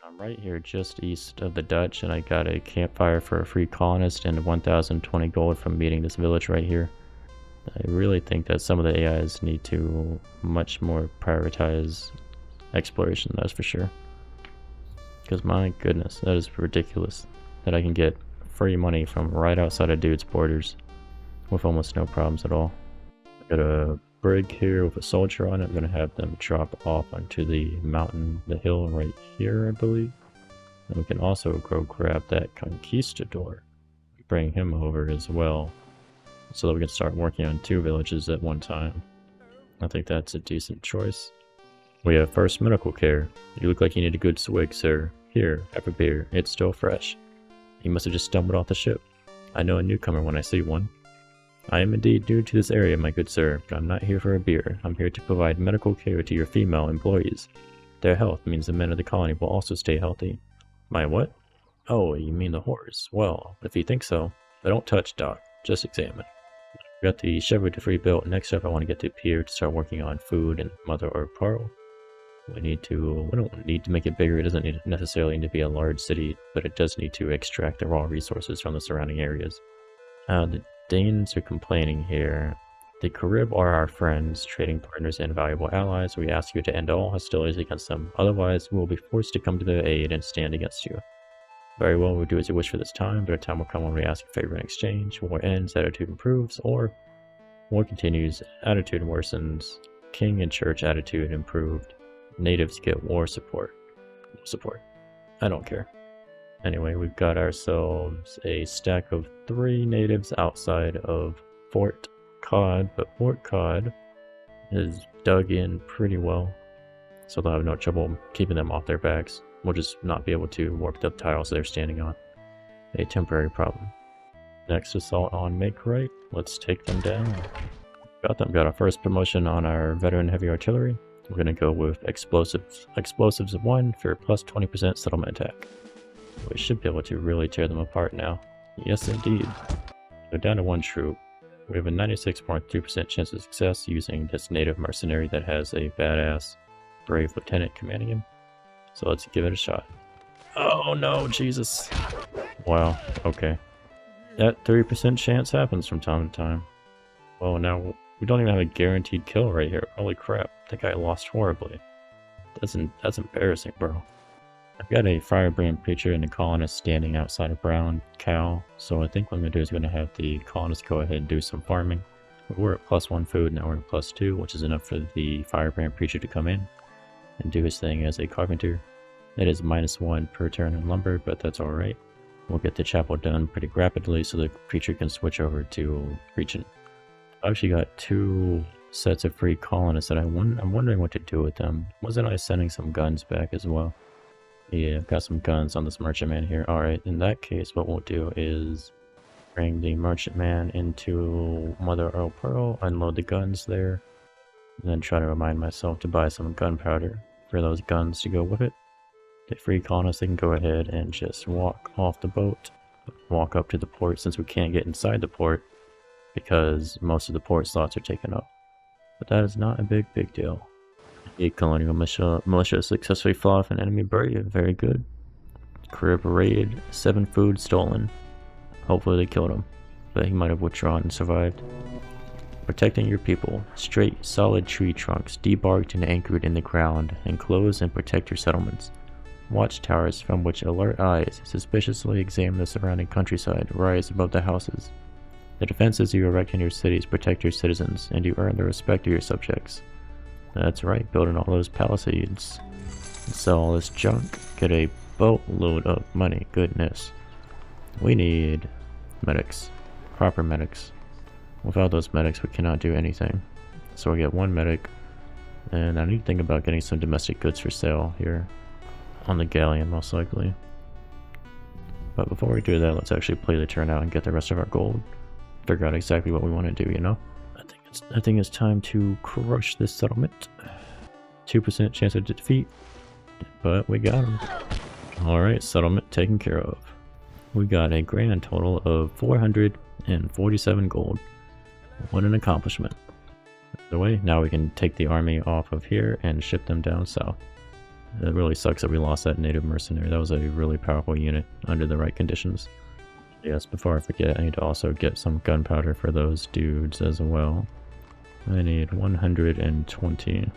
I'm right here just east of the Dutch, and I got a campfire for a free colonist and 1,020 gold from meeting this village right here. I really think that some of the AIs need to much more prioritize exploration, that's for sure. Because my goodness, that is ridiculous that I can get free money from right outside of dude's borders with almost no problems at all. I got a brig here with a soldier on it. I'm going to have them drop off onto the mountain, the hill right here, I believe. And we can also go grab that conquistador, bring him over as well, so that we can start working on 2 villages at one time. I think that's a decent choice. We have first medical care. You look like you need a good swig, sir. Here, have a beer. It's still fresh. You must have just stumbled off the ship. I know a newcomer when I see one. I am indeed new to this area, my good sir, but I'm not here for a beer. I'm here to provide medical care to your female employees. Their health means the men of the colony will also stay healthy. My what? Oh, you mean the whores. Well, if you think so. But don't touch, Doc. Just examine. We got the Chevrolet to free built. Next up, I want to get to Pier to start working on food and mother or pearl. We don't need to make it bigger. It doesn't necessarily need to be a large city, but it does need to extract the raw resources from the surrounding areas. The Danes are complaining here. The Carib are our friends, trading partners, and valuable allies. We ask you to end all hostilities against them. Otherwise, we will be forced to come to their aid and stand against you. Very well, we'll do as you wish for this time, but a time will come when we ask a favor in exchange. War ends, attitude improves, or war continues, attitude worsens. King and church attitude improved. Natives get war support. I don't care. Anyway, we've got ourselves a stack of 3 natives outside of Fort Cod, but Fort Cod is dug in pretty well, so they'll have no trouble keeping them off their backs. We'll just not be able to warp the tiles they're standing on. A temporary problem. Next assault on Make Right. Let's take them down. Got them. Got our first promotion on our veteran heavy artillery. We're going to go with explosives. Explosives 1 for plus 20% settlement attack. We should be able to really tear them apart now. Yes, indeed. We're down to 1 troop. We have a 96.3% chance of success using this native mercenary that has a badass brave lieutenant commanding him. So let's give it a shot. Oh no, Jesus. Wow, okay. That 3% chance happens from time to time. Well, now we don't even have a guaranteed kill right here. Holy crap, that guy lost horribly. That's embarrassing, bro. I've got a firebrand preacher and a colonist standing outside of Brown Cow, so I think what I'm going to do is going to have the colonist go ahead and do some farming. We were at +1 food, now we're at +2, which is enough for the firebrand preacher to come in and do his thing as a carpenter. It is -1 per turn in lumber, but that's alright. We'll get the chapel done pretty rapidly so the preacher can switch over to preaching. I've actually got 2 sets of free colonists that I'm wondering what to do with them. Wasn't I sending some guns back as well? Yeah, I've got some guns on this merchantman here. Alright, in that case, what we'll do is bring the merchantman into Mother Earl Pearl, unload the guns there, and then try to remind myself to buy some gunpowder for those guns to go with it. The free colonists, they can go ahead and just walk off the boat, walk up to the port since we can't get inside the port because most of the port slots are taken up. But that is not a big deal. A colonial militia successfully fought off an enemy brave. Very good. Carib raid, 7 food stolen. Hopefully they killed him, but he might have withdrawn and survived. Protecting your people. Straight, solid tree trunks, debarked and anchored in the ground. Enclose and protect your settlements. Watchtowers from which alert eyes suspiciously examine the surrounding countryside rise above the houses. The defenses you erect in your cities protect your citizens, and you earn the respect of your subjects. That's right, building all those palisades. Sell all this junk, get a boatload of money, goodness. We need medics, proper medics. Without those medics, we cannot do anything. So we get 1 medic, and I need to think about getting some domestic goods for sale here. On the galleon, most likely. But before we do that, let's actually play the turn out and get the rest of our gold. Figure out exactly what we want to do, you know? I think it's time to crush this settlement. 2% chance of defeat, but we got him. Alright, settlement taken care of. We got a grand total of 447 gold. What an accomplishment. By the way, now we can take the army off of here and ship them down south. It really sucks that we lost that native mercenary. That was a really powerful unit under the right conditions. Yes, before I forget, I need to also get some gunpowder for those dudes as well. I need 120.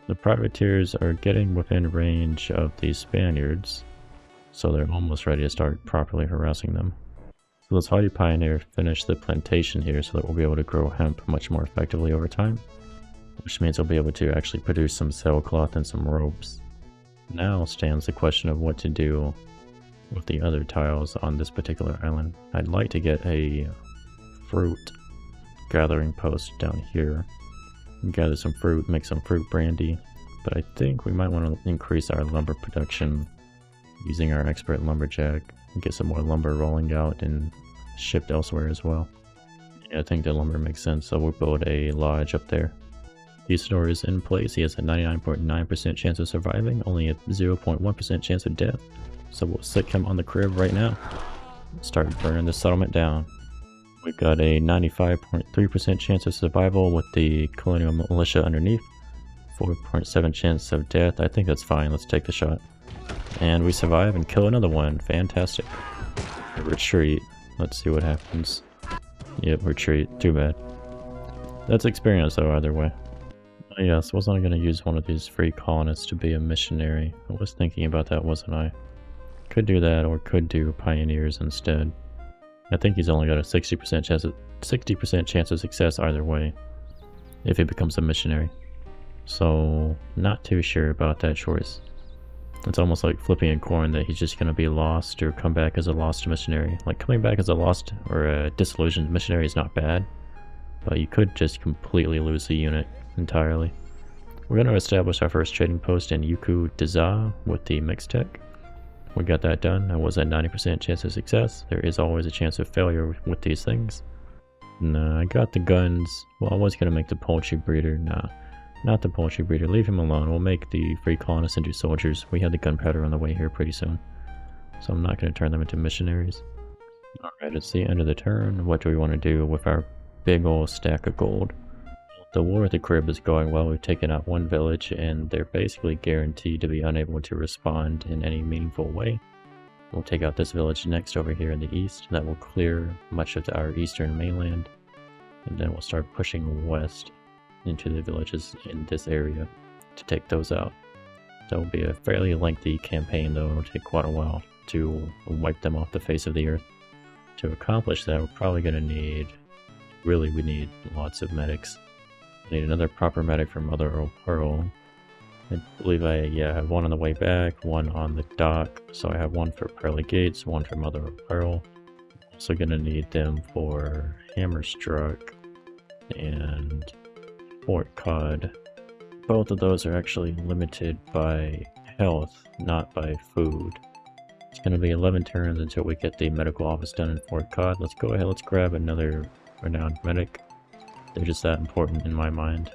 The privateers are getting within range of the Spaniards, so they're almost ready to start properly harassing them. So let's hardy pioneer finish the plantation here so that we'll be able to grow hemp much more effectively over time, which means we'll be able to actually produce some sailcloth and some ropes. Now stands the question of what to do with the other tiles on this particular island. I'd like to get a fruit gathering post down here, gather some fruit, make some fruit brandy, but I think we might want to increase our lumber production using our expert lumberjack and get some more lumber rolling out and shipped elsewhere as well. Yeah, I think the lumber makes sense, so we'll build a lodge up there. Isidore is in place. He has a 99.9% chance of surviving, only a 0.1% chance of death. So we'll stick him on the crib right now. Start burning the settlement down. We've got a 95.3% chance of survival with the colonial militia underneath. 4.7 chance of death. I think that's fine. Let's take the shot. And we survive and kill another one. Fantastic. Retreat. Let's see what happens. Yep, retreat. Too bad. That's experience though, either way. Yes, wasn't I going to use one of these free colonists to be a missionary? I was thinking about that, wasn't I? Could do that, or could do pioneers instead. I think he's only got a 60% chance of success either way, if he becomes a missionary. So, not too sure about that choice. It's almost like flipping a coin that he's just going to be lost or come back as a lost missionary. Like, coming back as a lost or a disillusioned missionary is not bad, but you could just completely lose the unit entirely. We're going to establish our first trading post in Yuku Daza with the mixed tech. We got that done. That was a 90% chance of success. There is always a chance of failure with these things. Nah, I got the guns. Well, I was going to make the poultry breeder. Nah, not the poultry breeder. Leave him alone. We'll make the free colonists into soldiers. We have the gunpowder on the way here pretty soon, so I'm not going to turn them into missionaries. Alright, it's the end of the turn. What do we want to do with our big old stack of gold? The war at the crib is going well. We've taken out one village and they're basically guaranteed to be unable to respond in any meaningful way. We'll take out this village next over here in the east. That will clear much of our eastern mainland. And then we'll start pushing west into the villages in this area to take those out. That will be a fairly lengthy campaign though. It'll take quite a while to wipe them off the face of the earth. To accomplish that, we're probably going to need... we need lots of medics. I need another proper medic for Mother of Pearl. I believe I have one on the way back, one on the dock. So I have one for Pearly Gates, one for Mother of Pearl. Also gonna need them for Hammerstruck and Fort Cod. Both of those are actually limited by health, not by food. It's gonna be 11 turns until we get the medical office done in Fort Cod. Let's go ahead, let's grab another renowned medic. They're just that important in my mind.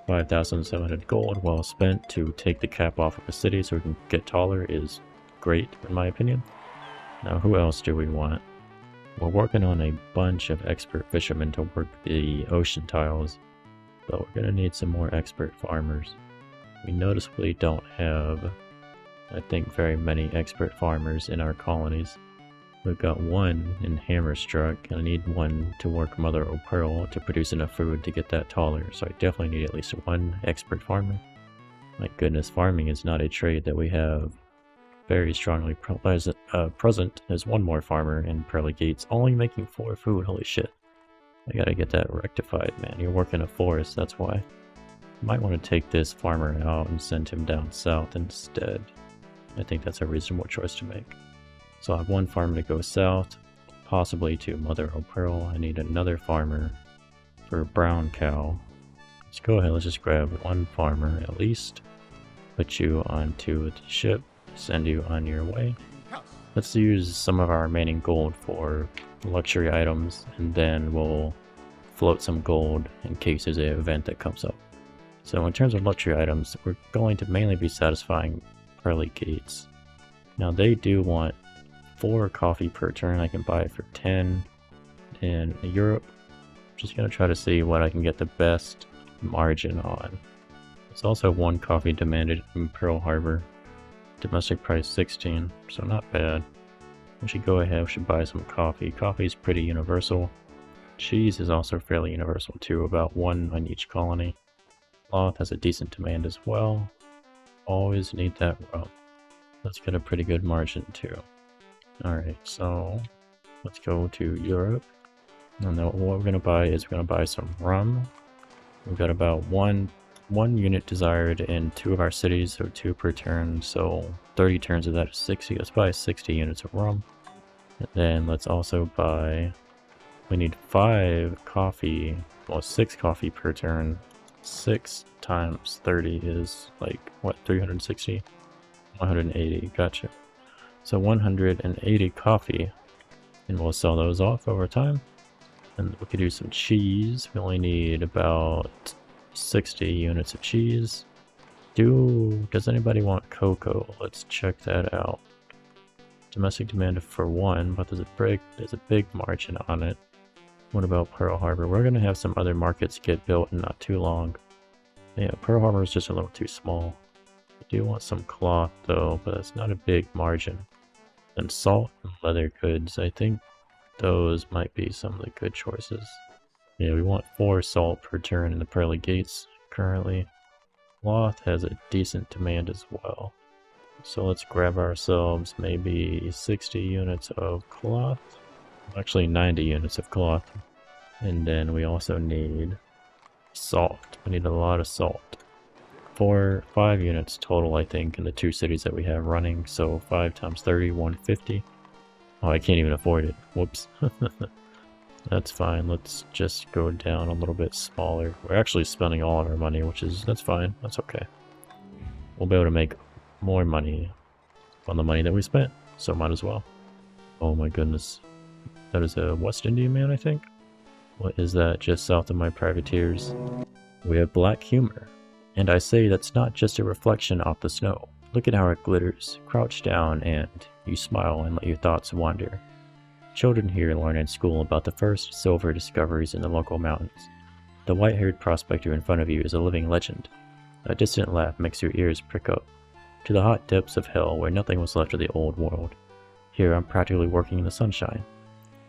5,700 gold, well spent to take the cap off of a city so we can get taller is great in my opinion. Now who else do we want? We're working on a bunch of expert fishermen to work the ocean tiles, but we're going to need some more expert farmers. We noticeably don't have, I think, very many expert farmers in our colonies. We've got one in Hammerstruck, and I need one to work Mother of Pearl to produce enough food to get that taller, so I definitely need at least one expert farmer. My goodness, farming is not a trade that we have very strongly present. There's one more farmer in Pearly Gates, only making 4 food, holy shit. I gotta get that rectified, man. You're working a forest, that's why. Might want to take this farmer out and send him down south instead. I think that's a reasonable choice to make. So I have one farmer to go south, possibly to Mother of Pearl. I need another farmer for Brown Cow. Let's go ahead, let's just grab one farmer at least. Put you onto the ship, send you on your way. Let's use some of our remaining gold for luxury items, and then we'll float some gold in case there's an event that comes up. So in terms of luxury items, we're going to mainly be satisfying Pearly Gates. Now they do want 4 coffee per turn. I can buy it for 10 in Europe. Just gonna try to see what I can get the best margin on. There's also 1 coffee demanded in Pearl Harbor. Domestic price 16, so not bad. We should go ahead, we should buy some coffee. Coffee is pretty universal. Cheese is also fairly universal too, about 1 on each colony. Cloth has a decent demand as well. Always need that rum. Let's get a pretty good margin too. Alright, so let's go to Europe. And then what we're going to buy is we're going to buy some rum. We've got about one unit desired in 2 of our cities, so 2 per turn, so 30 turns of that is 60. Let's buy 60 units of rum. And then let's also buy, we need 5 coffee, well 6 coffee per turn. 6 times 30 is like, what, 360? 180, gotcha. So 180 coffee, and we'll sell those off over time. And we could do some cheese. We only need about 60 units of cheese. Does anybody want cocoa? Let's check that out. Domestic demand for 1, but there's a big margin on it. What about Pearl Harbor? We're gonna have some other markets get built in not too long. Yeah, Pearl Harbor is just a little too small. I do want some cloth though, but that's not a big margin. And salt and leather goods, I think those might be some of the good choices. Yeah, we want 4 salt per turn in the pearly gates currently. Cloth has a decent demand as well. So let's grab ourselves maybe 60 units of cloth. Actually 90 units of cloth. And then we also need salt. We need a lot of salt. 5 units total, I think, in the 2 cities that we have running. So 5 times 30, 150. Oh, I can't even afford it. Whoops. That's fine. Let's just go down a little bit smaller. We're actually spending all of our money, that's fine. That's okay. We'll be able to make more money on the money that we spent, so might as well. Oh my goodness. That is a West Indian man, I think? What is that just south of my privateers? We have black humor. And I say that's not just a reflection off the snow. Look at how it glitters. Crouch down and you smile and let your thoughts wander. Children here learn in school about the first silver discoveries in the local mountains. The white-haired prospector in front of you is a living legend. A distant laugh makes your ears prick up. To the hot depths of hell where nothing was left of the old world. Here I'm practically working in the sunshine.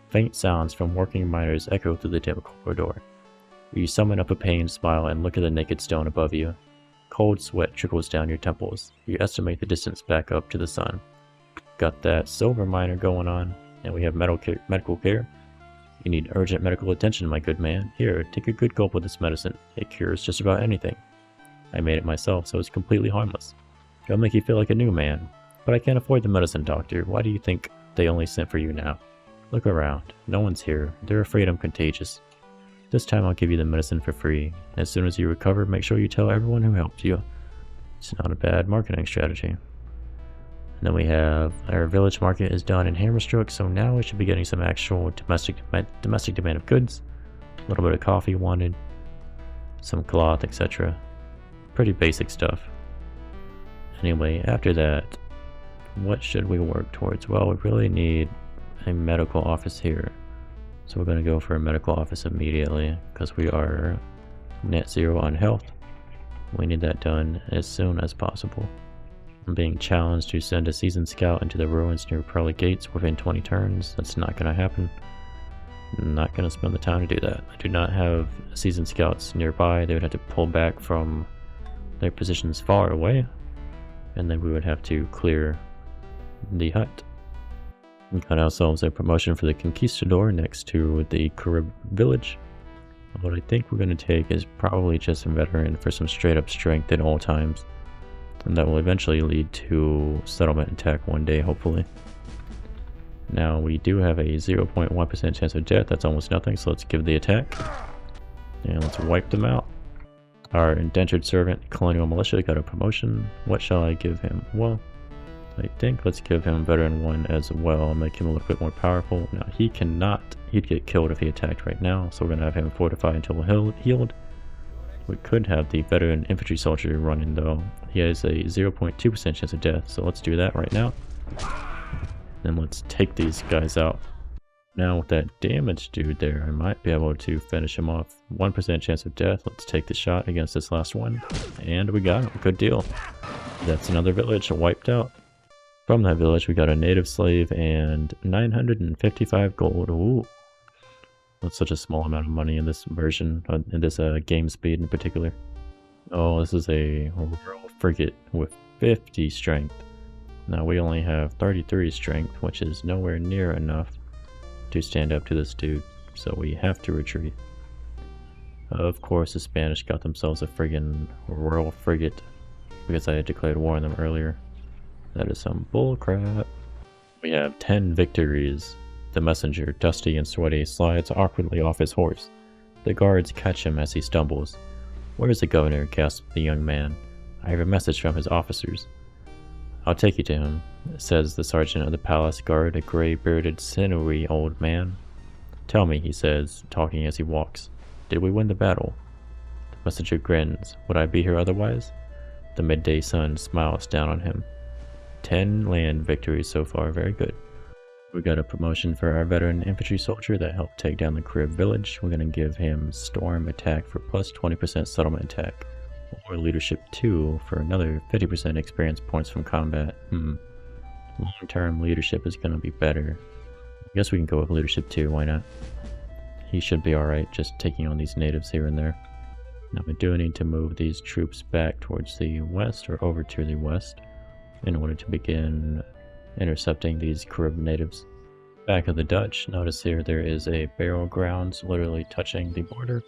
Faint sounds from working miners echo through the dim corridor. You summon up a pained smile and look at the naked stone above you. Cold sweat trickles down your temples. You estimate the distance back up to the sun. Got that silver miner going on, and we have medical care. You need urgent medical attention, my good man. Here, take a good gulp of this medicine. It cures just about anything. I made it myself, so it's completely harmless. It'll make you feel like a new man. But I can't afford the medicine, doctor. Why do you think they only sent for you now? Look around. No one's here. They're afraid I'm contagious. This time I'll give you the medicine for free. As soon as you recover, make sure you tell everyone who helped you. It's not a bad marketing strategy. And then we have our village market is done in Hammerstrook, so now we should be getting some actual domestic demand of goods. A little bit of coffee wanted, some cloth, etc. Pretty basic stuff. Anyway, after that, what should we work towards? Well, we really need a medical office here. So we're going to go for a medical office immediately because we are net zero on health. We need that done as soon as possible. I'm being challenged to send a seasoned scout into the ruins near Pearly Gates within 20 turns. That's not going to happen. I'm not going to spend the time to do that. I do not have seasoned scouts nearby. They would have to pull back from their positions far away, and then we would have to clear the hut. We got ourselves a promotion for the Conquistador next to the Carib village. What I think we're going to take is probably just a veteran for some straight up strength at all times. And that will eventually lead to settlement attack one day, hopefully. Now we do have a 0.1% chance of death. That's almost nothing, so let's give the attack. And let's wipe them out. Our indentured servant, Colonial Militia, got a promotion. What shall I give him? Well, I think let's give him Veteran 1 as well, make him a little bit more powerful. Now he cannot, he'd get killed if he attacked right now, so we're going to have him fortify until healed. We could have the Veteran Infantry Soldier running though. He has a 0.2% chance of death, so let's do that right now. Then let's take these guys out. Now with that damage dude there, I might be able to finish him off. 1% chance of death. Let's take the shot against this last one. And we got him. Good deal. That's another village wiped out. From that village, we got a native slave and 955 gold. Ooh. That's such a small amount of money in this version, in this game speed in particular. Oh, this is a royal frigate with 50 strength. Now we only have 33 strength, which is nowhere near enough to stand up to this dude, so we have to retreat. Of course, the Spanish got themselves a friggin' royal frigate because I had declared war on them earlier. That is some bullcrap. We have 10 victories. The messenger, dusty and sweaty, slides awkwardly off his horse. The guards catch him as he stumbles. "Where is the governor?" gasped the young man. "I have a message from his officers." "I'll take you to him," says the sergeant of the palace guard, a gray-bearded, sinewy old man. "Tell me," he says, talking as he walks, "did we win the battle?" The messenger grins. "Would I be here otherwise?" The midday sun smiles down on him. 10 land victories so far, very good. We got a promotion for our veteran infantry soldier that helped take down the Carib village. We're going to give him storm attack for plus 20% settlement attack, or leadership 2 for another 50% experience points from combat. Long-term leadership is going to be better. I guess we can go with leadership 2, why not? He should be alright just taking on these natives here and there. Now we do need to move these troops back towards the west or over to the west in order to begin intercepting these Carib natives. Back of the Dutch, notice here there is a barrel grounds literally touching the border.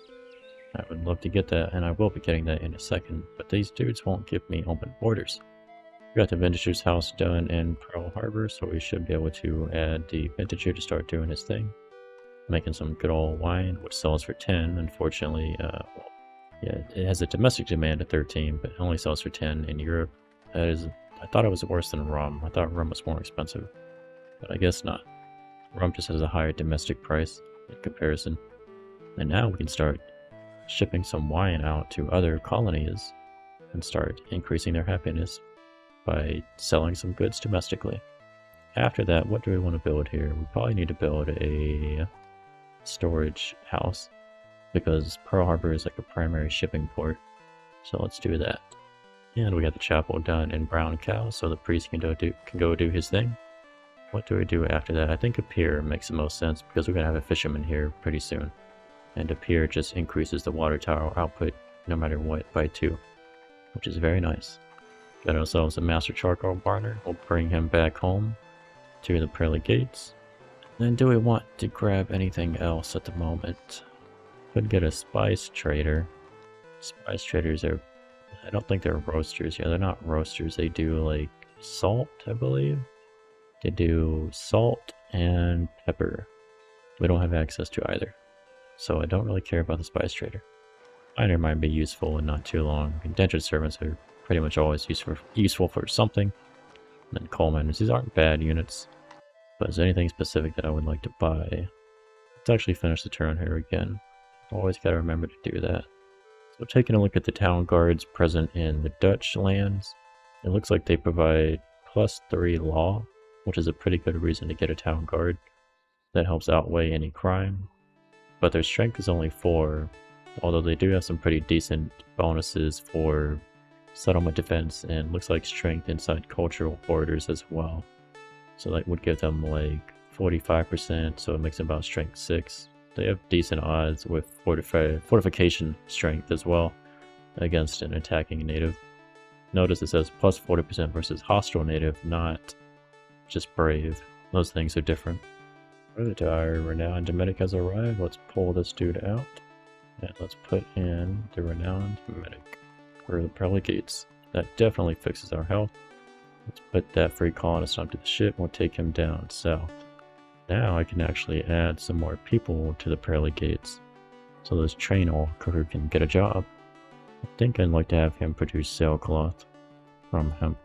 I would love to get that, and I will be getting that in a second, but these dudes won't give me open borders. We got the Vintager's house done in Pearl Harbor, so we should be able to add the Vintager to start doing his thing. Making some good old wine, which sells for 10. Unfortunately, it has a domestic demand of 13, but only sells for 10 in Europe. That is, I thought it was worse than rum. I thought rum was more expensive, but I guess not. Rum just has a higher domestic price in comparison. And now we can start shipping some wine out to other colonies and start increasing their happiness by selling some goods domestically. After that, what do we want to build here? We probably need to build a storage house because Pearl Harbor is like a primary shipping port. So let's do that. And we got the chapel done in Brown Cow, so the priest can go do his thing. What do we do after that? I think a pier makes the most sense because we're going to have a fisherman here pretty soon. And a pier just increases the water tower output no matter what by 2, which is very nice. Got ourselves a master charcoal burner. We'll bring him back home to the pearly gates. Then do we want to grab anything else at the moment? Could get a spice trader. Spice traders are, I don't think they're roasters. Yeah, they're not roasters. They do like salt, I believe. They do salt and pepper. We don't have access to either, so I don't really care about the spice trader. Miner might be useful and not too long. Indentured servants are pretty much always useful for something. And then coal miners, these aren't bad units. But is there anything specific that I would like to buy? Let's actually finish the turn here again. Always gotta remember to do that. So taking a look at the town guards present in the Dutch lands, it looks like they provide +3 law, which is a pretty good reason to get a town guard. That helps outweigh any crime. But their strength is only 4, although they do have some pretty decent bonuses for settlement defense and looks like strength inside cultural borders as well. So that would give them like 45%, so it makes them about strength 6. They have decent odds with fortification strength as well against an attacking native. Notice it says plus 40% versus hostile native, not just brave. Those things are different. Right, our renowned medic has arrived. Let's pull this dude out. And let's put in the renowned medic for the pearly gates. That definitely fixes our health. Let's put that free colonist onto the ship. We'll take him down south. Now I can actually add some more people to the pearly gates, so this train worker can get a job. I think I'd like to have him produce sailcloth from hemp.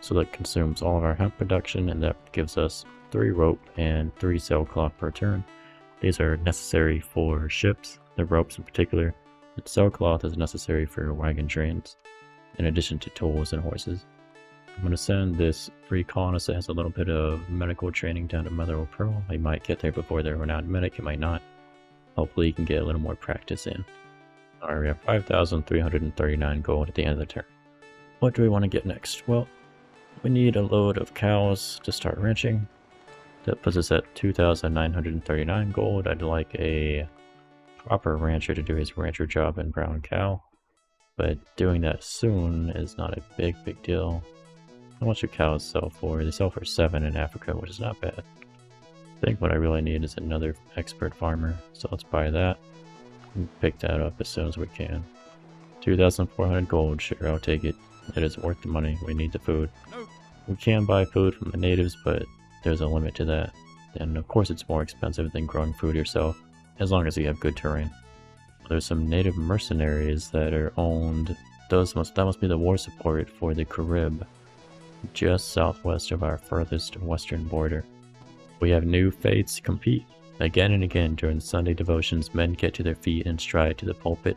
So that consumes all of our hemp production, and that gives us 3 rope and 3 sailcloth per turn. These are necessary for ships, the ropes in particular, and sailcloth is necessary for wagon trains, in addition to tools and horses. I'm going to send this free colonist that has a little bit of medical training down to Mother of Pearl. He might get there before they're renowned medic, he might not. Hopefully he can get a little more practice in. Alright, we have 5,339 gold at the end of the turn. What do we want to get next? Well, we need a load of cows to start ranching. That puts us at 2,939 gold. I'd like a proper rancher to do his rancher job in brown cow. But doing that soon is not a big deal. How much do cows sell for? They sell for 7 in Africa, which is not bad. I think what I really need is another expert farmer, so let's buy that and pick that up as soon as we can. 2,400 gold, sure, I'll take it. It is worth the money, we need the food. We can buy food from the natives, but there's a limit to that. And of course it's more expensive than growing food yourself, as long as you have good terrain. There's some native mercenaries that are owned. That must be the war support for the Carib, just southwest of our furthest western border. We have new faiths compete. Again and again during the Sunday devotions, men get to their feet and stride to the pulpit.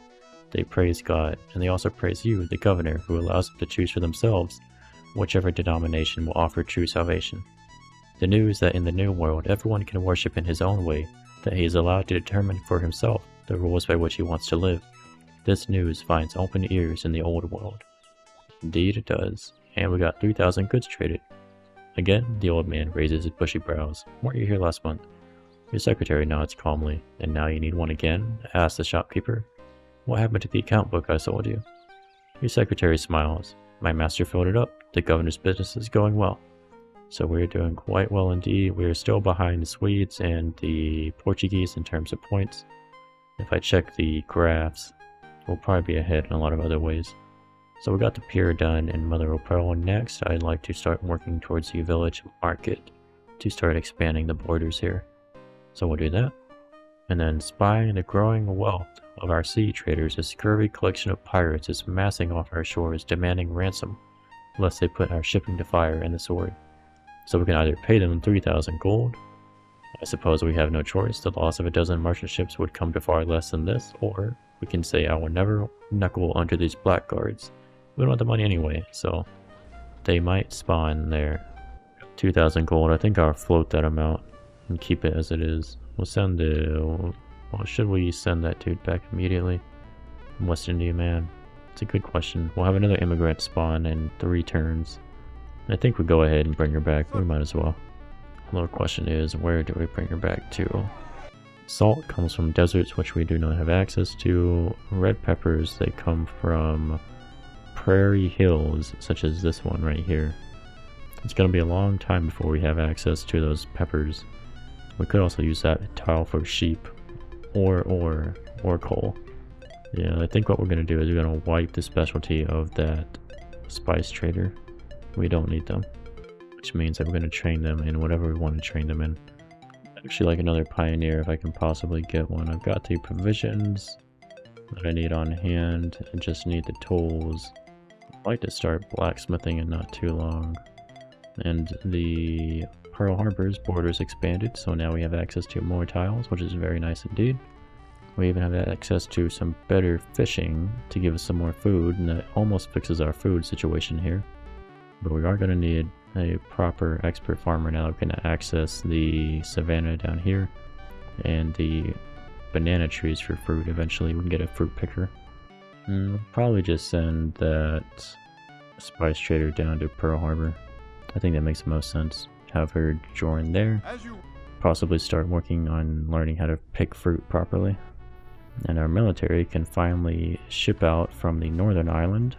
They praise God, and they also praise you, the governor, who allows them to choose for themselves whichever denomination will offer true salvation. The news that in the New World everyone can worship in his own way, that he is allowed to determine for himself the rules by which he wants to live. This news finds open ears in the Old World. Indeed it does, and we got 3,000 goods traded. Again, the old man raises his bushy brows. Weren't you here last month? Your secretary nods calmly. And now you need one again? Asks the shopkeeper. What happened to the account book I sold you? Your secretary smiles. My master filled it up. The governor's business is going well. So we're doing quite well indeed. We're still behind the Swedes and the Portuguese in terms of points. If I check the graphs, we'll probably be ahead in a lot of other ways. So we got the pier done in Mother of Pearl. Next, I'd like to start working towards the village market to start expanding the borders here. So we'll do that. And then spying the growing wealth of our sea traders, a scurvy collection of pirates is massing off our shores demanding ransom, lest they put our shipping to fire and the sword. So we can either pay them 3,000 gold. I suppose we have no choice. The loss of a dozen merchant ships would come to far less than this, or we can say I will never knuckle under these blackguards. We don't want the money anyway, so they might spawn there. 2,000 gold. I think I'll float that amount and keep it as it is. We'll send the... Well, should we send that dude back immediately? West India man. It's a good question. We'll have another immigrant spawn in 3 turns. I think we'll go ahead and bring her back. We might as well. Another question is, where do we bring her back to? Salt comes from deserts, which we do not have access to. Red peppers, they come from prairie hills, such as this one right here. It's going to be a long time before we have access to those peppers. We could also use that tile for sheep, or coal. Yeah, I think what we're going to do is we're going to wipe the specialty of that spice trader. We don't need them, which means that we're going to train them in whatever we want to train them in. I'd actually like another pioneer if I can possibly get one. I've got the provisions that I need on hand and just need the tools. I'd like to start blacksmithing in not too long. And the Pearl Harbor's borders expanded, so now we have access to more tiles, which is very nice indeed. We even have access to some better fishing to give us some more food, and that almost fixes our food situation here. But we are going to need a proper expert farmer now that can access the savanna down here and the banana trees for fruit. Eventually we can get a fruit picker. We'll probably just send that spice trader down to Pearl Harbor. I think that makes the most sense. Have her join there. Possibly start working on learning how to pick fruit properly. And our military can finally ship out from the northern island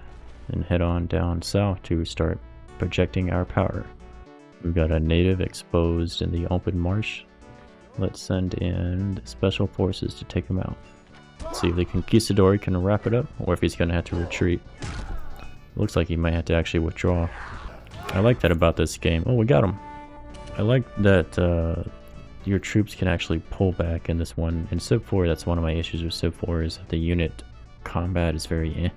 and head on down south to start projecting our power. We've got a native exposed in the open marsh. Let's send in special forces to take him out. Let's see if the conquistador can wrap it up, or if he's going to have to retreat. Looks like he might have to actually withdraw. I like that about this game. Oh, we got him. I like that your troops can actually pull back in this one. In Civ 4, that's one of my issues with Civ 4, is that the unit combat is very eh.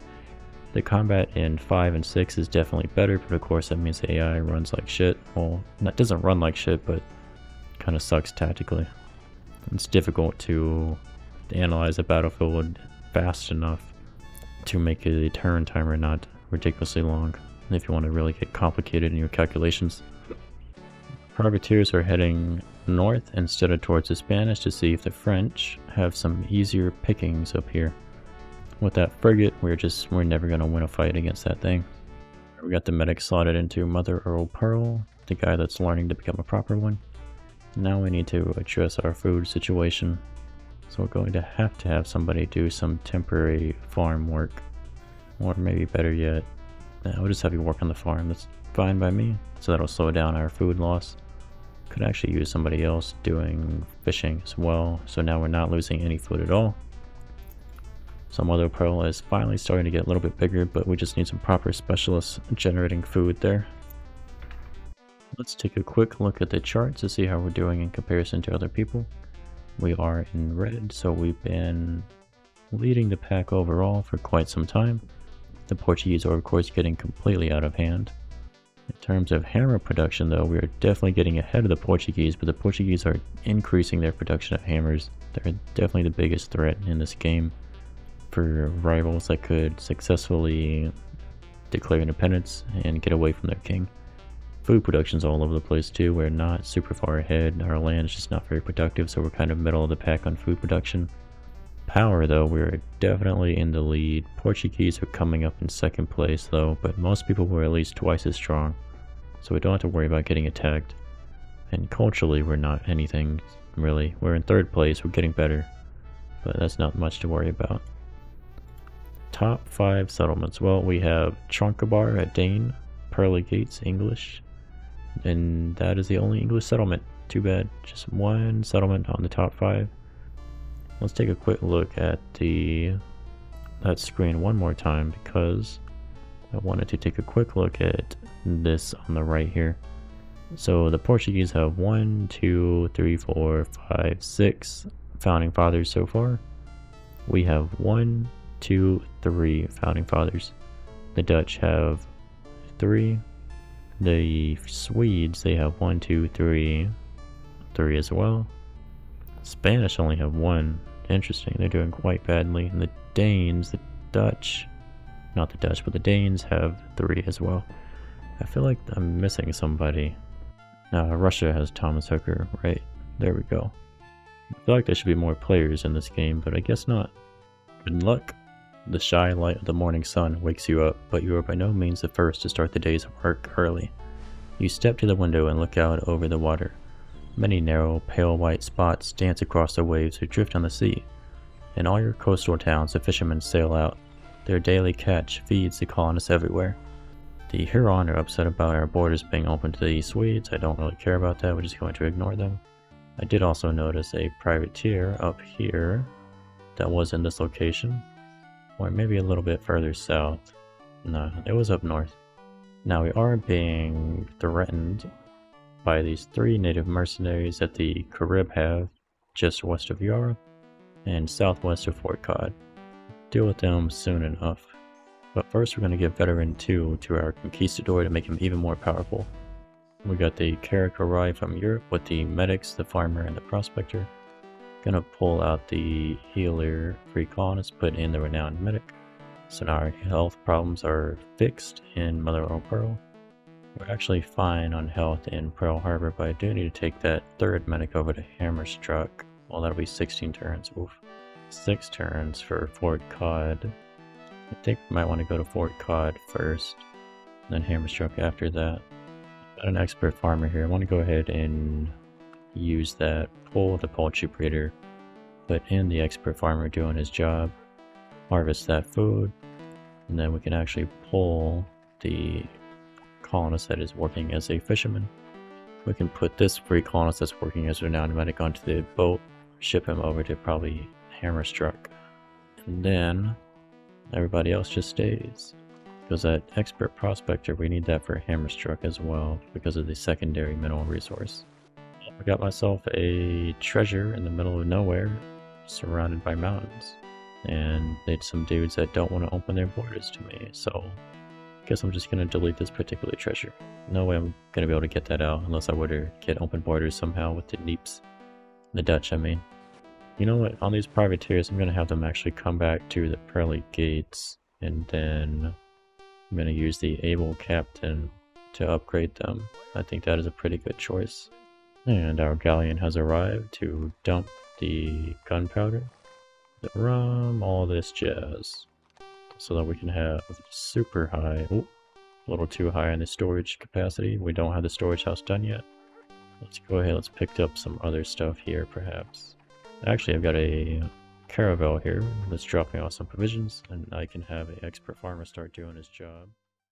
The combat in 5 and 6 is definitely better, but of course that means the AI runs like shit. Well, it doesn't run like shit, but kind of sucks tactically. It's difficult to analyze a battlefield fast enough to make the turn timer not ridiculously long. if you want to really get complicated in your calculations. Privateers are heading north instead of towards the Spanish to see if the French have some easier pickings up here. With that frigate, we're never going to win a fight against that thing. We got the medic slotted into Mother Earl Pearl, the guy that's learning to become a proper one. Now we need to address our food situation. So we're going to have somebody do some temporary farm work. Or maybe better yet, we'll just have you work on the farm. That's fine by me. So that'll slow down our food loss. Could actually use somebody else doing fishing as well. So now we're not losing any food at all. So Mother Pearl is finally starting to get a little bit bigger, but we just need some proper specialists generating food there. Let's take a quick look at the charts to see how we're doing in comparison to other people. We are in red, so we've been leading the pack overall for quite some time. The Portuguese are of course getting completely out of hand. In terms of hammer production though, we are definitely getting ahead of the Portuguese, but the Portuguese are increasing their production of hammers. They're definitely the biggest threat in this game for rivals that could successfully declare independence and get away from their king. Food production's all over the place too. We're not super far ahead. Our land is just not very productive, so we're kind of middle of the pack on food production. Power though, we're definitely in the lead. Portuguese are coming up in second place though, but most people were at least twice as strong, so we don't have to worry about getting attacked. And culturally, we're not anything really. We're in third place, we're getting better, but that's not much to worry about. Top 5 settlements. Well, we have Troncabar, a Dane, Pearly Gates, English, and that is the only English settlement. Too bad, just one settlement on the top 5. Let's take a quick look at that screen one more time because I wanted to take a quick look at this on the right here. So the Portuguese have 1, 2, 3, 4, 5, 6 founding fathers so far. We have 1, 2, 3 founding fathers. The Dutch have 3. The Swedes, they have 1, 2, 3 as well. Spanish only have 1. Interesting, they're doing quite badly. And the Danes, the Dutch, not the Dutch, but the Danes have 3 as well. I feel like I'm missing somebody. Russia has Thomas Hooker, right? There we go. I feel like there should be more players in this game, but I guess not. Good luck. The shy light of the morning sun wakes you up, but you are by no means the first to start the day's work early. You step to the window and look out over the water. Many narrow, pale white spots dance across the waves or drift on the sea. In all your coastal towns, the fishermen sail out. Their daily catch feeds the colonists everywhere. The Huron are upset about our borders being open to the Swedes. I don't really care about that, we're just going to ignore them. I did also notice a privateer up here that was in this location. Or maybe a little bit further south. No, it was up north. Now we are being threatened by these 3 native mercenaries that the Carib have just west of Yarra and southwest of Fort Cod. Deal with them soon enough. But first we're going to give Veteran 2 to our Conquistador to make him even more powerful. We got the Carrack arrive from Europe with the medics, the farmer, and the prospector. Gonna pull out the healer free colonist, put in the renowned medic. So now our health problems are fixed in Mother of Pearl. We're actually fine on health in Pearl Harbor, but I do need to take that 3rd medic over to Hammerstruck. Well, that'll be 16 turns. Oof. 6 turns for Fort Cod. I think we might want to go to Fort Cod first, then Hammerstruck after that. Got an expert farmer here. I want to go ahead and use that, pull the poultry breeder, put in the expert farmer doing his job, harvest that food, and then we can actually pull the colonist that is working as a fisherman. We can put this free colonist that's working as a renowned medic onto the boat, ship him over to probably Hammerstruck, and then everybody else just stays. Because that expert prospector, we need that for Hammerstruck as well because of the secondary mineral resource. I got myself a treasure in the middle of nowhere, surrounded by mountains, and there's some dudes that don't want to open their borders to me, so I guess I'm just going to delete this particular treasure. No way I'm going to be able to get that out unless I were to get open borders somehow with the Neeps. The Dutch, I mean. You know what, on these privateers, I'm going to have them actually come back to the Pearly Gates, and then I'm going to use the able captain to upgrade them. I think that is a pretty good choice. And our galleon has arrived to dump the gunpowder, the rum, all this jazz, so that we can have super high, a little too high on the storage capacity. We don't have the storage house done yet. Let's go ahead, let's pick up some other stuff here perhaps. Actually, I've got a caravel here that's dropping off some provisions, and I can have an expert farmer start doing his job.